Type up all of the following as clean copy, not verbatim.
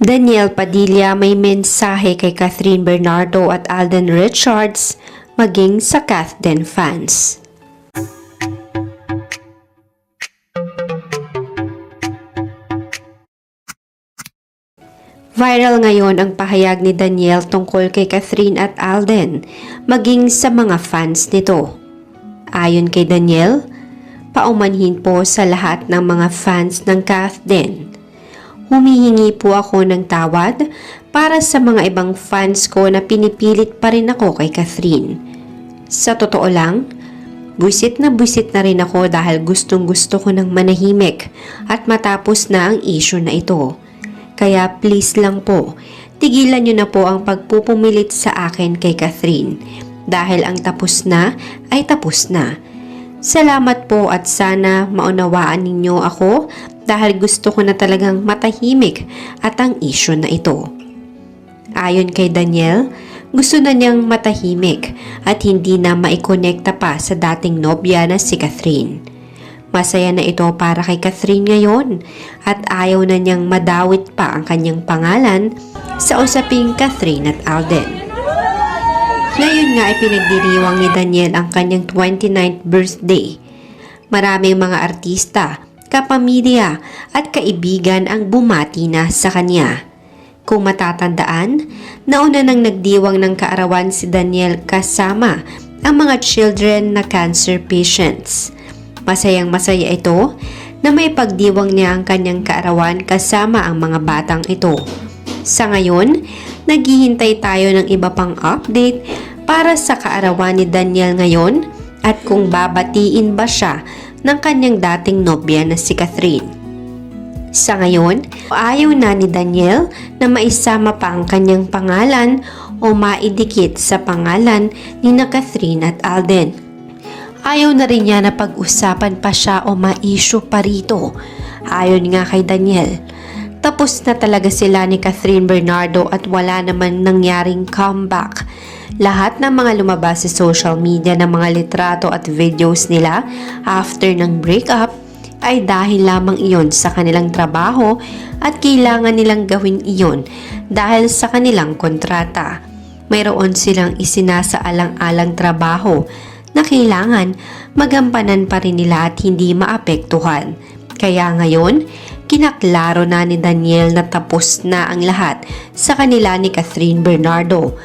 Daniel Padilla may mensahe kay Catherine Bernardo at Alden Richards maging sa Kathden fans. Viral ngayon ang pahayag ni Daniel tungkol kay Catherine at Alden maging sa mga fans nito. Ayon kay Daniel, paumanhin po sa lahat ng mga fans ng Kathden. Humihingi po ako ng tawad para sa mga ibang fans ko na pinipilit pa rin ako kay Catherine. Sa totoo lang, buwisit na rin ako dahil gustong-gusto ko ng manahimik at matapos na ang issue na ito. Kaya please lang po, tigilan nyo na po ang pagpupumilit sa akin kay Catherine dahil ang tapos na ay tapos na. Salamat po at sana maunawaan ninyo ako dahil gusto ko na talagang matahimik at ang issue na ito. Ayon kay Daniel, gusto na niyang matahimik at hindi na maikonekta pa sa dating nobya na si Catherine. Masaya na ito para kay Catherine ngayon at ayaw na niyang madawit pa ang kanyang pangalan sa usaping Catherine at Alden. Ngayon nga ay pinagdiriwang ni Daniel ang kanyang 29th birthday. Maraming mga artista, kapamilya at kaibigan ang bumati na sa kanya. Kung matatandaan, nauna nang nagdiwang ng kaarawan si Daniel kasama ang mga children na cancer patients. Masayang-masaya ito na may pagdiwang niya ang kanyang kaarawan kasama ang mga batang ito. Sa ngayon, naghihintay tayo ng iba pang update para sa kaarawan ni Daniel ngayon at kung babatiin ba siya ng kanyang dating nobya na si Catherine. Sa ngayon, ayaw na ni Daniel na maisama pa ang kanyang pangalan o maidikit sa pangalan ni na Catherine at Alden. Ayaw na rin niya na pag-usapan pa siya o ma-issue pa rito. Ayon nga kay Daniel, tapos na talaga sila ni Catherine Bernardo at wala naman nangyaring comeback. Lahat ng mga lumabas sa social media ng mga litrato at videos nila after ng breakup ay dahil lamang iyon sa kanilang trabaho at kailangan nilang gawin iyon dahil sa kanilang kontrata. Mayroon silang isinasaalang-alang trabaho na kailangan magampanan pa rin nila at hindi maapektuhan. Kaya ngayon, kinaklaro na ni Daniel na tapos na ang lahat sa kanila ni Catherine Bernardo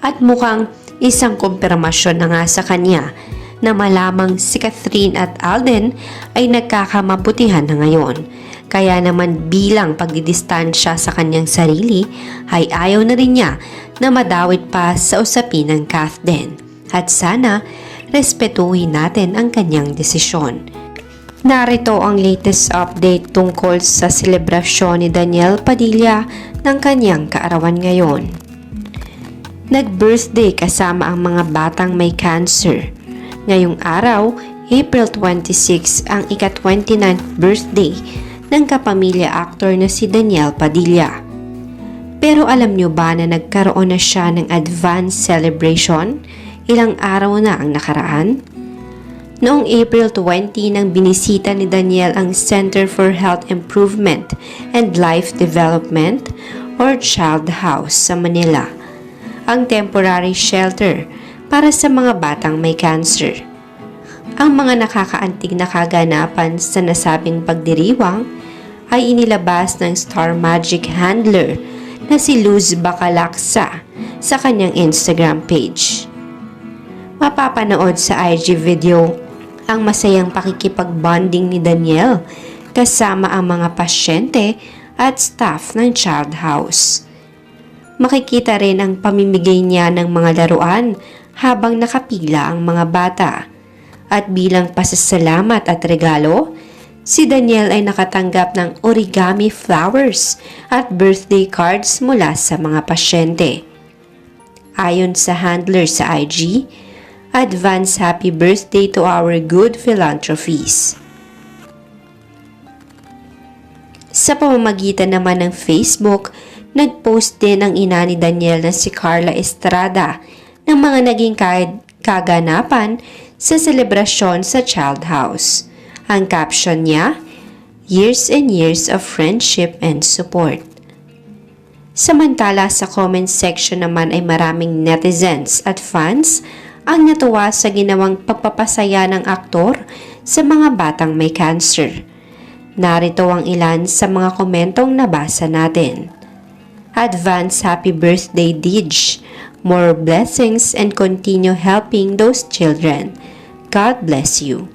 at mukhang isang kumpirmasyon na nga sa kanya na malamang si Catherine at Alden ay nagkakamabutihan na ngayon. Kaya naman bilang pagdidistansya sa kanyang sarili ay ayaw na rin niya na madawit pa sa usapin ng Kathden. At sana respetuhin natin ang kanyang desisyon. Narito ang latest update tungkol sa selebrasyon ni Daniel Padilla ng kanyang kaarawan ngayon. Nag-birthday kasama ang mga batang may cancer. Ngayong araw, April 26 ang ika-29th birthday ng kapamilya actor na si Daniel Padilla. Pero alam nyo ba na nagkaroon na siya ng advance celebration ilang araw na ang nakaraan? Noong April 20 nang binisita ni Daniel ang Center for Health Improvement and Life Development or Child House sa Manila, ang temporary shelter para sa mga batang may cancer. Ang mga nakakaantig na kaganapan sa nasabing pagdiriwang ay inilabas ng Star Magic handler na si Luz Bacalaksa sa kanyang Instagram page. Mapapanood sa IG video ang masayang pakikipag-bonding ni Daniel kasama ang mga pasyente at staff ng Child House. Makikita rin ang pamimigay niya ng mga laruan habang nakapila ang mga bata. At bilang pasasalamat at regalo, si Daniel ay nakatanggap ng origami flowers at birthday cards mula sa mga pasyente. Ayon sa handler sa IG, advance happy birthday to our good philanthropies. Sa pamamagitan naman ng Facebook, nag-post din ang ina ni Daniel na si Carla Estrada ng mga naging kaganapan sa selebrasyon sa Child House. Ang caption niya, "Years and years of friendship and support." Samantala sa comment section naman ay maraming netizens at fans ang natuwa sa ginawang pagpapasaya ng aktor sa mga batang may cancer. Narito ang ilan sa mga komentong nabasa natin. Advance happy birthday, Dij. More blessings and continue helping those children. God bless you.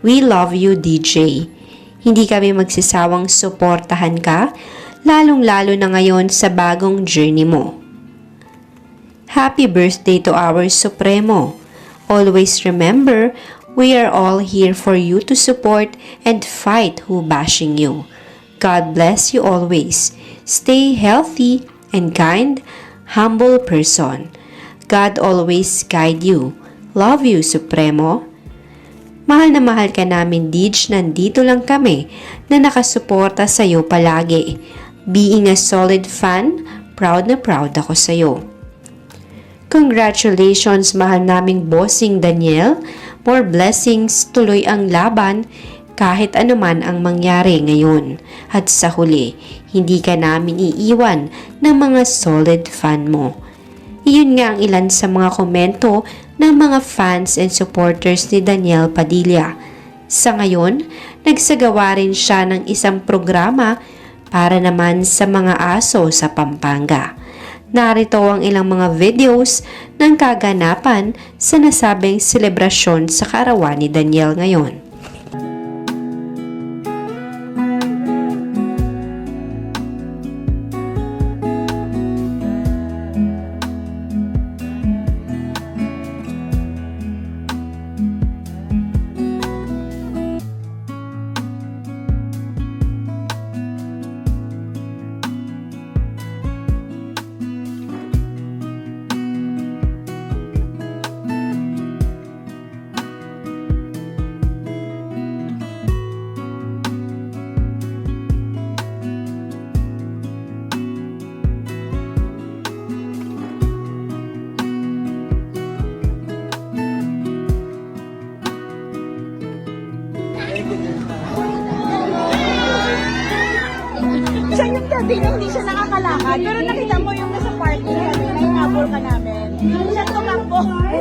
We love you, DJ. Hindi kami magsisawang suportahan ka, lalong-lalo na ngayon sa bagong journey mo. Happy birthday to our Supremo. Always remember, we are all here for you to support and fight who bashing you. God bless you always. Stay healthy and kind, humble person. God always guide you. Love you, Supremo. Mahal na mahal ka namin, Dij. Nandito lang kami na nakasuporta sa iyo palagi. Being a solid fan, proud na proud ako sa iyo. Congratulations, mahal naming bossing Daniel. More blessings, tuloy ang laban kahit anuman ang mangyari ngayon. At sa huli, hindi ka namin iiwan ng mga solid fan mo. Iyon nga ang ilan sa mga komento ng mga fans and supporters ni Daniel Padilla. Sa ngayon, nagsagawa rin siya ng isang programa para naman sa mga aso sa Pampanga. Narito ang ilang mga videos ng kaganapan sa nasabing selebrasyon sa kaarawan ni Daniel ngayon. Siya yung gabi na hindi siya nakakalakad. Pero nakita mo yung nasa parking kami, na hinabol ka namin. Siya tumakbo. Oo.